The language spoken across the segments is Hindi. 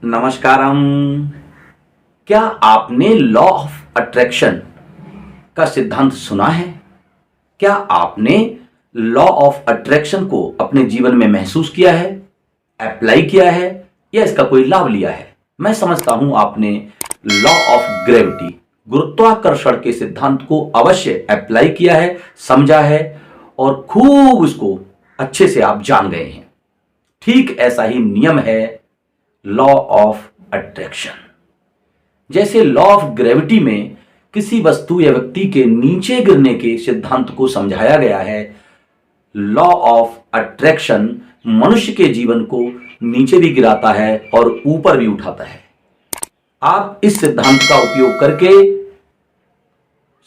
नमस्कारम। क्या आपने लॉ ऑफ अट्रैक्शन का सिद्धांत सुना है? क्या आपने लॉ ऑफ अट्रैक्शन को अपने जीवन में महसूस किया है, अप्लाई किया है या इसका कोई लाभ लिया है? मैं समझता हूं आपने लॉ ऑफ ग्रेविटी, गुरुत्वाकर्षण के सिद्धांत को अवश्य अप्लाई किया है, समझा है और खूब उसको अच्छे से आप जान गए हैं। ठीक ऐसा ही नियम है लॉ ऑफ अट्रैक्शन। जैसे लॉ ऑफ ग्रेविटी में किसी वस्तु या व्यक्ति के नीचे गिरने के सिद्धांत को समझाया गया है, लॉ ऑफ अट्रैक्शन मनुष्य के जीवन को नीचे भी गिराता है और ऊपर भी उठाता है। आप इस सिद्धांत का उपयोग करके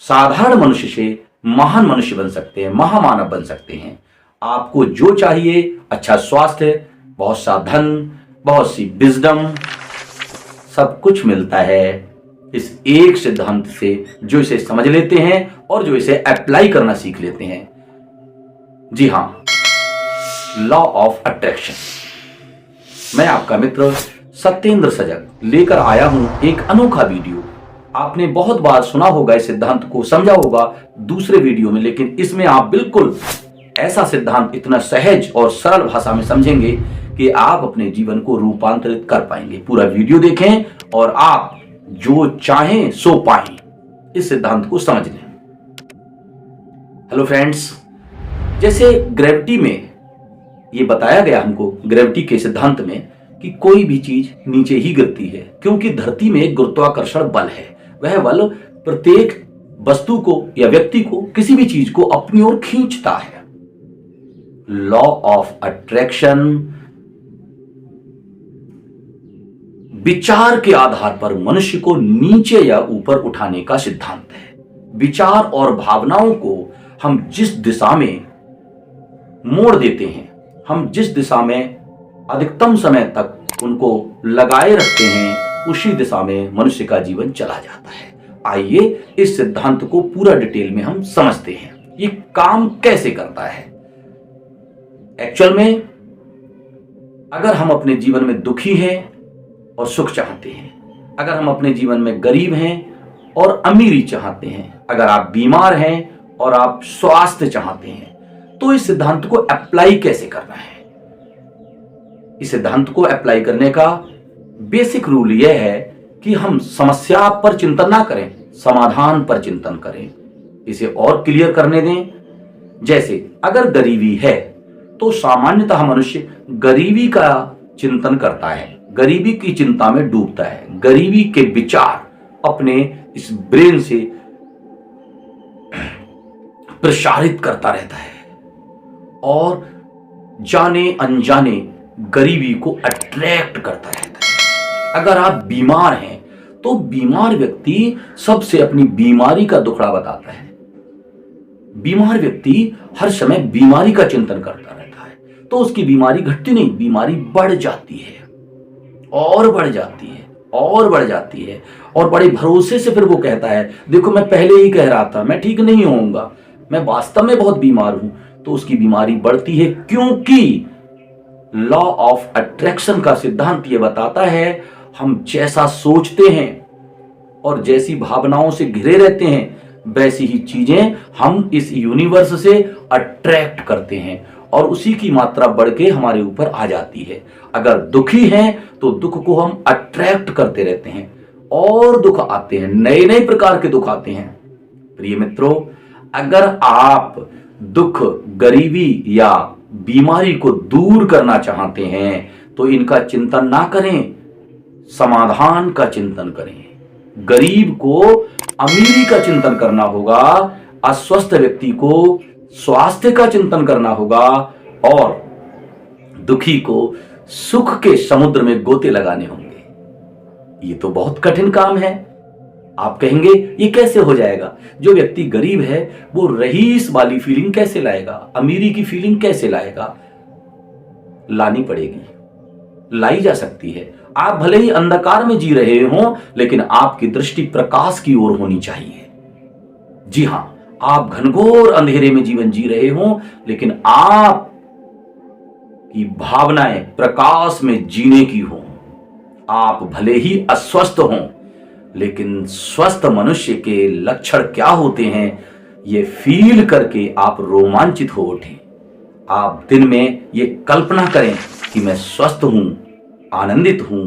साधारण मनुष्य से महान मनुष्य बन सकते हैं, महामानव बन सकते हैं। आपको जो चाहिए, अच्छा स्वास्थ्य, बहुत सा धन, बहुत सी विजडम, सब कुछ मिलता है इस एक सिद्धांत से, जो इसे समझ लेते हैं और जो इसे अप्लाई करना सीख लेते हैं। जी हां, लॉ ऑफ अट्रैक्शन। मैं आपका मित्र सत्येंद्र सजग लेकर आया हूं एक अनोखा वीडियो। आपने बहुत बार सुना होगा, इस सिद्धांत को समझा होगा दूसरे वीडियो में, लेकिन इसमें आप बिल्कुल ऐसा सिद्धांत इतना सहज और सरल भाषा में समझेंगे कि आप अपने जीवन को रूपांतरित कर पाएंगे। पूरा वीडियो देखें और आप जो चाहें सो पाएं, इस सिद्धांत को समझ लें। हेलो फ्रेंड्स, जैसे ग्रेविटी में ये बताया गया हमको, ग्रेविटी के सिद्धांत में, कि कोई भी चीज नीचे ही गिरती है क्योंकि धरती में एक गुरुत्वाकर्षण बल है। वह बल प्रत्येक वस्तु को या व्यक्ति को, किसी भी चीज को अपनी ओर खींचता है। लॉ ऑफ अट्रैक्शन विचार के आधार पर मनुष्य को नीचे या ऊपर उठाने का सिद्धांत है। विचार और भावनाओं को हम जिस दिशा में मोड़ देते हैं, हम जिस दिशा में अधिकतम समय तक उनको लगाए रखते हैं, उसी दिशा में मनुष्य का जीवन चला जाता है। आइए इस सिद्धांत को पूरा डिटेल में हम समझते हैं, ये काम कैसे करता है। एक्चुअल में अगर हम अपने जीवन में दुखी हैं और सुख चाहते हैं, अगर हम अपने जीवन में गरीब हैं और अमीरी चाहते हैं, अगर आप बीमार हैं और आप स्वास्थ्य चाहते हैं, तो इस सिद्धांत को अप्लाई कैसे करना है। इस सिद्धांत को अप्लाई करने का बेसिक रूल यह है कि हम समस्या पर चिंतन ना करें, समाधान पर चिंतन करें। इसे और क्लियर करने दें। जैसे अगर गरीबी है तो सामान्यतः मनुष्य गरीबी का चिंतन करता है, गरीबी की चिंता में डूबता है, गरीबी के विचार अपने इस ब्रेन से प्रसारित करता रहता है और जाने अनजाने गरीबी को अट्रैक्ट करता रहता है। अगर आप बीमार हैं तो बीमार व्यक्ति सबसे अपनी बीमारी का दुखड़ा बताता है। बीमार व्यक्ति हर समय बीमारी का चिंतन करता रहता है, तो उसकी बीमारी घटती नहीं, बीमारी बढ़ जाती है और बढ़ जाती है और बढ़ जाती है। और बड़े भरोसे से फिर वो कहता है, देखो मैं पहले ही कह रहा था, मैं ठीक नहीं होऊंगा, मैं वास्तव में बहुत बीमार हूं। तो उसकी बीमारी बढ़ती है, क्योंकि लॉ ऑफ अट्रैक्शन का सिद्धांत ये बताता है, हम जैसा सोचते हैं और जैसी भावनाओं से घिरे रहते हैं, वैसी ही चीजें हम इस यूनिवर्स से अट्रैक्ट करते हैं और उसी की मात्रा बढ़ के हमारे ऊपर आ जाती है। अगर दुखी हैं तो दुख को हम अट्रैक्ट करते रहते हैं और दुख आते हैं, नए नए प्रकार के दुख आते हैं। प्रिय मित्रों, अगर आप दुख, गरीबी या बीमारी को दूर करना चाहते हैं तो इनका चिंतन ना करें, समाधान का चिंतन करें। गरीब को अमीरी का चिंतन करना होगा, अस्वस्थ व्यक्ति को स्वास्थ्य का चिंतन करना होगा और दुखी को सुख के समुद्र में गोते लगाने होंगे। ये तो बहुत कठिन काम है। आप कहेंगे ये कैसे हो जाएगा? जो व्यक्ति गरीब है वो रईस वाली फीलिंग कैसे लाएगा, अमीरी की फीलिंग कैसे लाएगा? लानी पड़ेगी, लाई जा सकती है। आप भले ही अंधकार में जी रहे हो, लेकिन आपकी दृष्टि प्रकाश की ओर होनी चाहिए। जी हां, आप घनघोर अंधेरे में जीवन जी रहे हो, लेकिन आप की भावनाएं प्रकाश में जीने की हो। आप भले ही अस्वस्थ हों, लेकिन स्वस्थ मनुष्य के लक्षण क्या होते हैं ये फील करके आप रोमांचित हो उठें। आप दिन में ये कल्पना करें कि मैं स्वस्थ हूं, आनंदित हूं,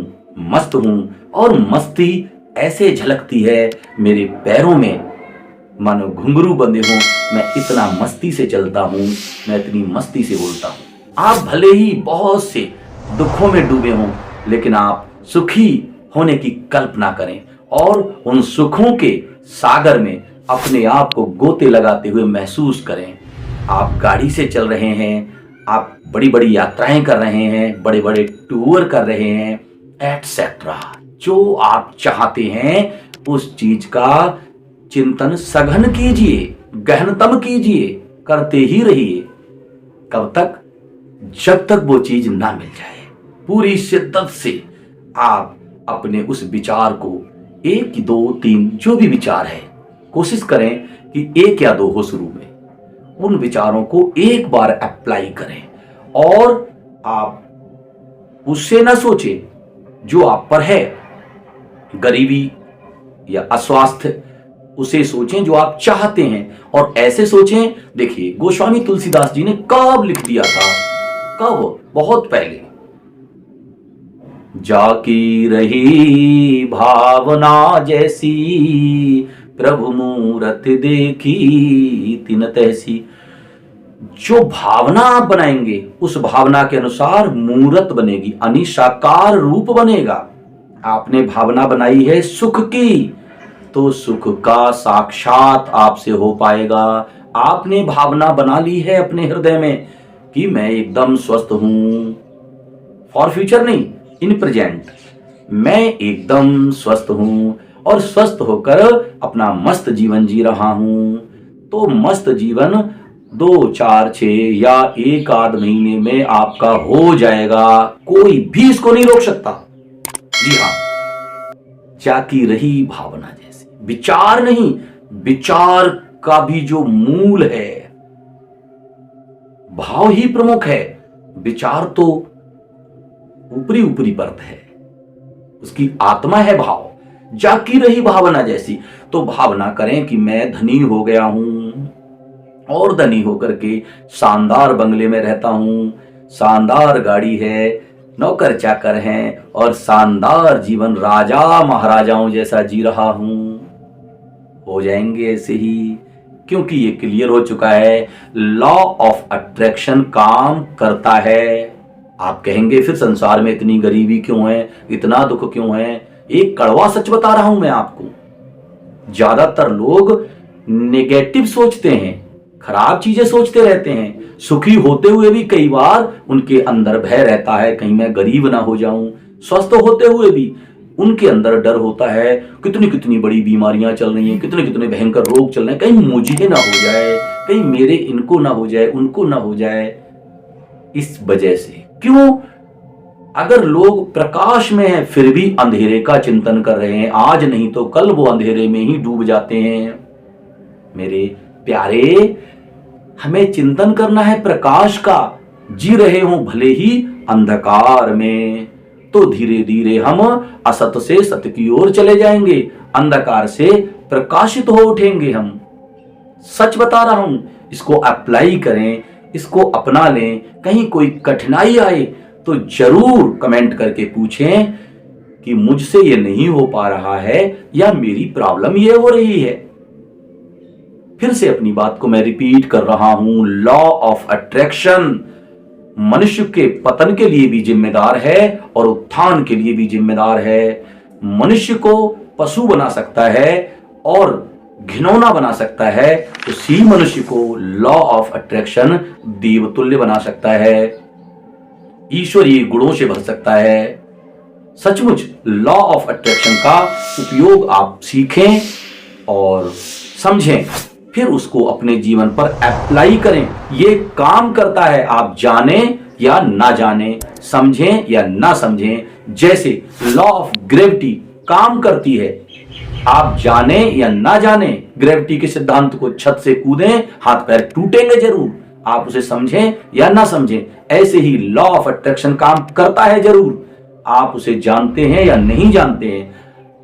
मस्त हूं, और मस्ती ऐसे झलकती है मेरे पैरों में मानो घुंघरू बंधे हों। मैं इतना मस्ती से चलता हूं, मैं इतनी मस्ती से बोलता हूं। आप भले ही बहुत से दुखों में डूबे हों, लेकिन आप सुखी होने की कल्पना करें और उन सुखों के सागर में अपने आप को गोते लगाते हुए महसूस करें। आप गाड़ी से चल रहे हैं, आप बड़ी बड़ी यात्राएं कर रहे हैं, बड़े बड़े टूर कर रहे हैं, एटसेट्रा। जो आप चाहते हैं उस चीज का चिंतन सघन कीजिए, गहनतम कीजिए, करते ही रहिए। कब तक? जब तक वो चीज ना मिल जाए। पूरी शिद्दत से आप अपने उस विचार को, एक, दो, तीन जो भी विचार है, कोशिश करें कि एक या दो हो शुरू में, उन विचारों को एक बार अप्लाई करें और आप उससे ना सोचें जो आप पर है, गरीबी या अस्वास्थ्य, उसे सोचें जो आप चाहते हैं। और ऐसे सोचें, देखिए गोस्वामी तुलसीदास जी ने कब लिख दिया था, कब? बहुत पहले। जाकी रही भावना जैसी, प्रभु मूरत देखी तिन तैसी। जो भावना आप बनाएंगे उस भावना के अनुसार मूरत बनेगी, यानी साकार रूप बनेगा। आपने भावना बनाई है सुख की, तो सुख का साक्षात आपसे हो पाएगा। आपने भावना बना ली है अपने हृदय में कि मैं एकदम स्वस्थ हूं, फॉर फ्यूचर नहीं, इन प्रेजेंट, मैं एकदम स्वस्थ हूं और स्वस्थ होकर अपना मस्त जीवन जी रहा हूं। तो मस्त जीवन 2, 4, 6 या 1 आध महीने में आपका हो जाएगा, कोई भी इसको नहीं रोक सकता। जी हाँ, जाती रही भावना जैसी। विचार नहीं, विचार का भी जो मूल है, भाव ही प्रमुख है। विचार तो ऊपरी ऊपरी परत है, उसकी आत्मा है भाव। जाकी रही भावना जैसी, तो भावना करें कि मैं धनी हो गया हूं और धनी होकर के शानदार बंगले में रहता हूं, शानदार गाड़ी है, नौकर चाकर हैं और शानदार जीवन राजा महाराजाओं जैसा जी रहा हूं। हो जाएंगे ऐसे ही, क्योंकि ये क्लियर हो चुका है, लॉ ऑफ अट्रैक्शन काम करता है। आप कहेंगे फिर संसार में इतनी गरीबी क्यों है, इतना दुख क्यों है? एक कड़वा सच बता रहा हूं मैं आपको, ज्यादातर लोग नेगेटिव सोचते हैं, खराब चीजें सोचते रहते हैं। सुखी होते हुए भी कई बार उनके अंदर भय रहता है, कहीं मैं गरीब ना हो जाऊं। स्वस्थ होते हुए भी उनके अंदर डर होता है, कितनी कितनी बड़ी बीमारियां चल रही हैं, कितने कितने भयंकर रोग चल रहे हैं, कहीं मुझे ना हो जाए, कहीं मेरे इनको ना हो जाए, उनको ना हो जाए। इस वजह से क्यों? अगर लोग प्रकाश में हैं फिर भी अंधेरे का चिंतन कर रहे हैं, आज नहीं तो कल वो अंधेरे में ही डूब जाते हैं। मेरे प्यारे, हमें चिंतन करना है प्रकाश का। जी रहे हो भले ही अंधकार में, तो धीरे धीरे हम असत से सत्य की ओर चले जाएंगे, अंधकार से प्रकाशित हो उठेंगे। हम सच बता रहा हूं, इसको अप्लाई करें, इसको अपना लें। कहीं कोई कठिनाई आए तो जरूर कमेंट करके पूछें कि मुझसे ये नहीं हो पा रहा है या मेरी प्रॉब्लम ये हो रही है। फिर से अपनी बात को मैं रिपीट कर रहा हूं, लॉ ऑफ अट्रैक्शन मनुष्य के पतन के लिए भी जिम्मेदार है और उत्थान के लिए भी जिम्मेदार है। मनुष्य को पशु बना सकता है और घिनौना बना सकता है, उसी मनुष्य को लॉ ऑफ अट्रैक्शन देवतुल्य बना सकता है, ईश्वरीय गुणों से भर सकता है। सचमुच लॉ ऑफ अट्रैक्शन का उपयोग आप सीखें और समझें, फिर उसको अपने जीवन पर अप्लाई करें। ये काम करता है, आप जाने या ना जाने, समझें या ना समझें। जैसे लॉ ऑफ ग्रेविटी काम करती है, आप जाने या ना जाने ग्रेविटी के सिद्धांत को, छत से कूदें हाथ पैर टूटेंगे जरूर, आप उसे समझें या ना समझें। ऐसे ही लॉ ऑफ अट्रैक्शन काम करता है जरूर, आप उसे जानते हैं या नहीं जानते हैं।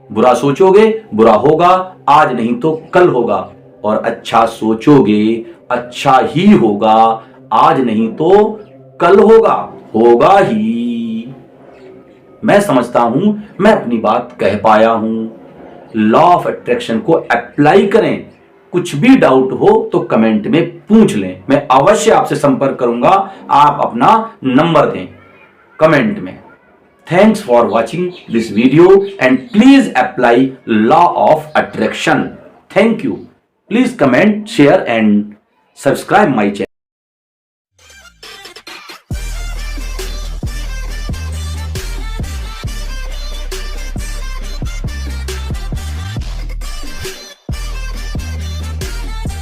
बुरा सोचोगे बुरा होगा, आज नहीं तो कल होगा, और अच्छा सोचोगे अच्छा ही होगा, आज नहीं तो कल होगा, होगा ही। मैं समझता हूं मैं अपनी बात कह पाया हूं। लॉ ऑफ अट्रैक्शन को अप्लाई करें। कुछ भी डाउट हो तो कमेंट में पूछ लें, मैं अवश्य आपसे संपर्क करूंगा। आप अपना नंबर दें कमेंट में। Thanks for watching this video and please apply law of attraction. Thank you. Please comment, share and subscribe my channel.